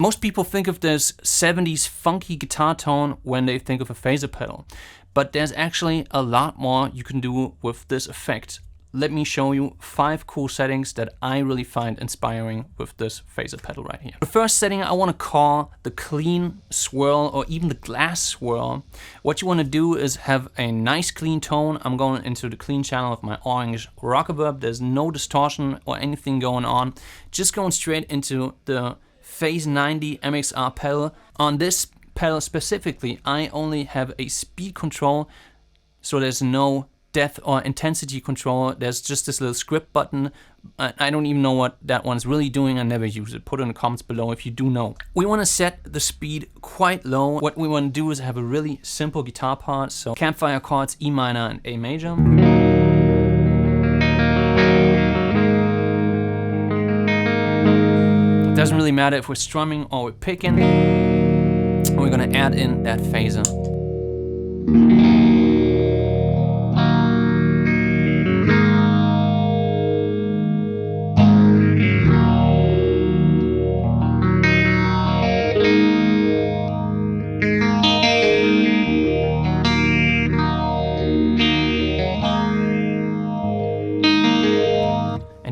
Most people think of this 70s funky guitar tone when they think of a phaser pedal, but there's actually a lot more you can do with this effect. Let me show you 5 cool settings that I really find inspiring with this phaser pedal right here. The first setting I want to call the clean swirl, or even the glass swirl. What you want to do is have a nice clean tone. I'm going into the clean channel of my orange Rockaverb. There's no distortion or anything going on. Just going straight into the Phase 90 MXR pedal. On this pedal specifically, I only have a speed control, so there's no depth or intensity control. There's just this little script button. I don't even know what that one's really doing. I never use it. Put it in the comments below if you do know. We want to set the speed quite low. What we want to do is have a really simple guitar part. So campfire chords, E minor and A major. It doesn't really matter if we're strumming or we're picking. We're gonna add in that phaser.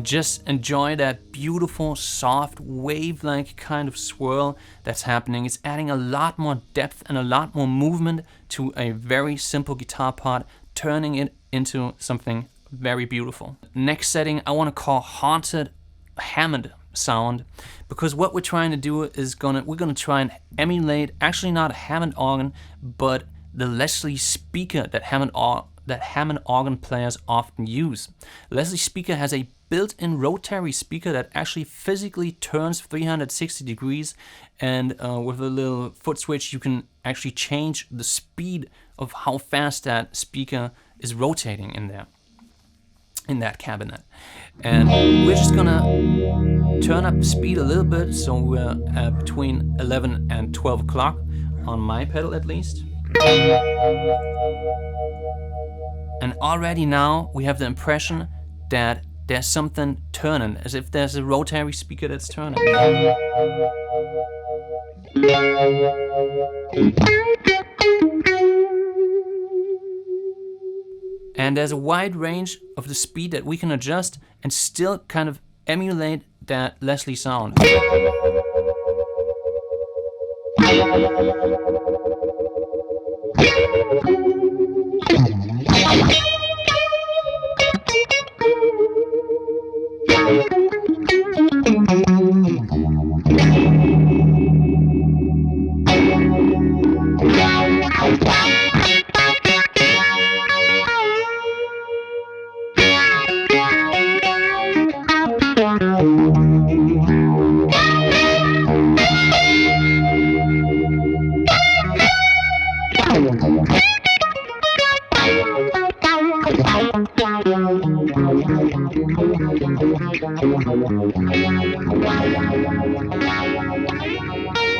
Just enjoy that beautiful, soft, wave-like kind of swirl that's happening. It's adding a lot more depth and a lot more movement to a very simple guitar part, turning it into something very beautiful. Next setting I want to call haunted Hammond sound, because what we're trying to do is we're gonna try and emulate, actually not a Hammond organ, but the Leslie speaker that Hammond organ players often use. Leslie speaker has a built-in rotary speaker that actually physically turns 360 degrees, and with a little foot switch you can actually change the speed of how fast that speaker is rotating in there, in that cabinet. And we're just gonna turn up the speed a little bit, so we're between 11 and 12 o'clock on my pedal at least. And already now we have the impression that there's something turning, as if there's a rotary speaker that's turning. And there's a wide range of the speed that we can adjust and still kind of emulate that Leslie sound.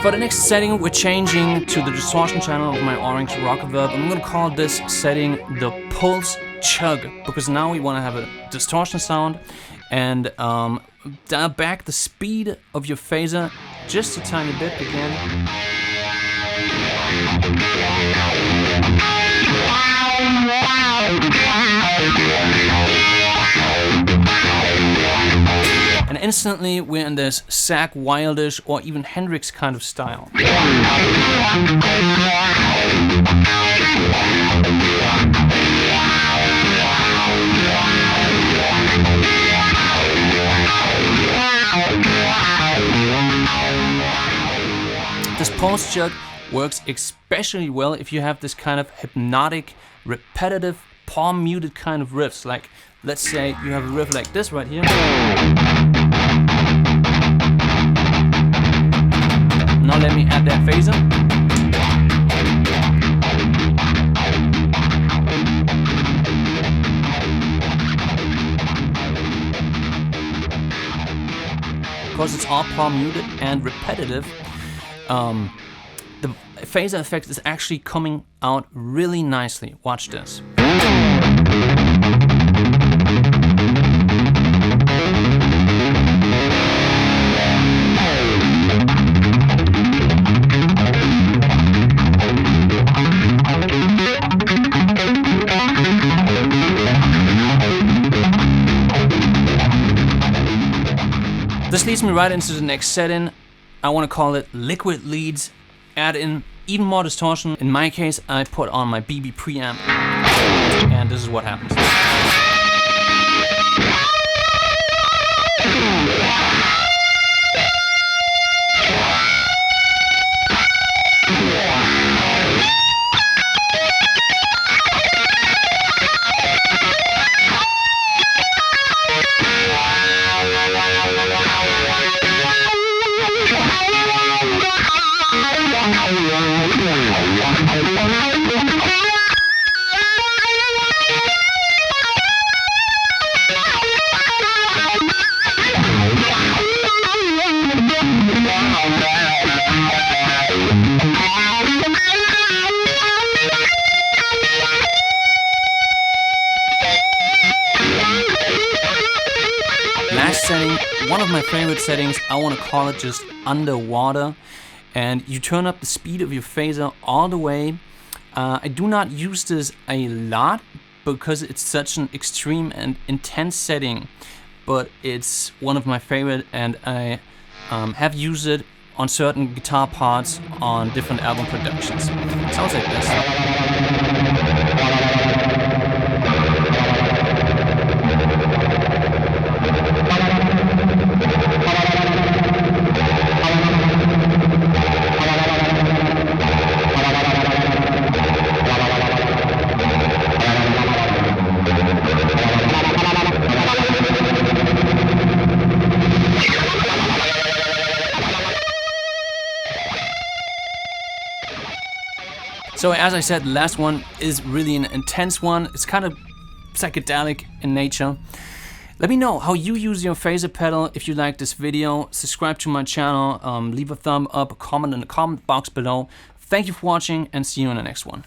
For the next setting, we're changing to the distortion channel of my orange Rockaverb. I'm gonna call this setting the Pulse Chug, because now we wanna have a distortion sound, and dial back the speed of your phaser just a tiny bit again. And instantly we're in this Zakk Wyldish or even Hendrix kind of style. This pulse chug works especially well if you have this kind of hypnotic, repetitive, palm muted kind of riffs. Like, let's say you have a riff like this right here. Now let me add that phaser. Because it's all palm muted and repetitive, the phaser effect is actually coming out really nicely. Watch this. leads me right into the next setting. I want to call it liquid leads. Add in even more distortion. In my case, I put on my BB preamp, and this is what happens. Last setting, one of my favorite settings, I want to call it just underwater, and you turn up the speed of your phaser all the way. I do not use this a lot because it's such an extreme and intense setting, but it's one of my favorite, and I have used it on certain guitar parts on different album productions. It sounds like this. So as I said, the last one is really an intense one. It's kind of psychedelic in nature. Let me know how you use your phaser pedal. If you like this video, subscribe to my channel, leave a thumb up, a comment in the comment box below. Thank you for watching, and see you in the next one.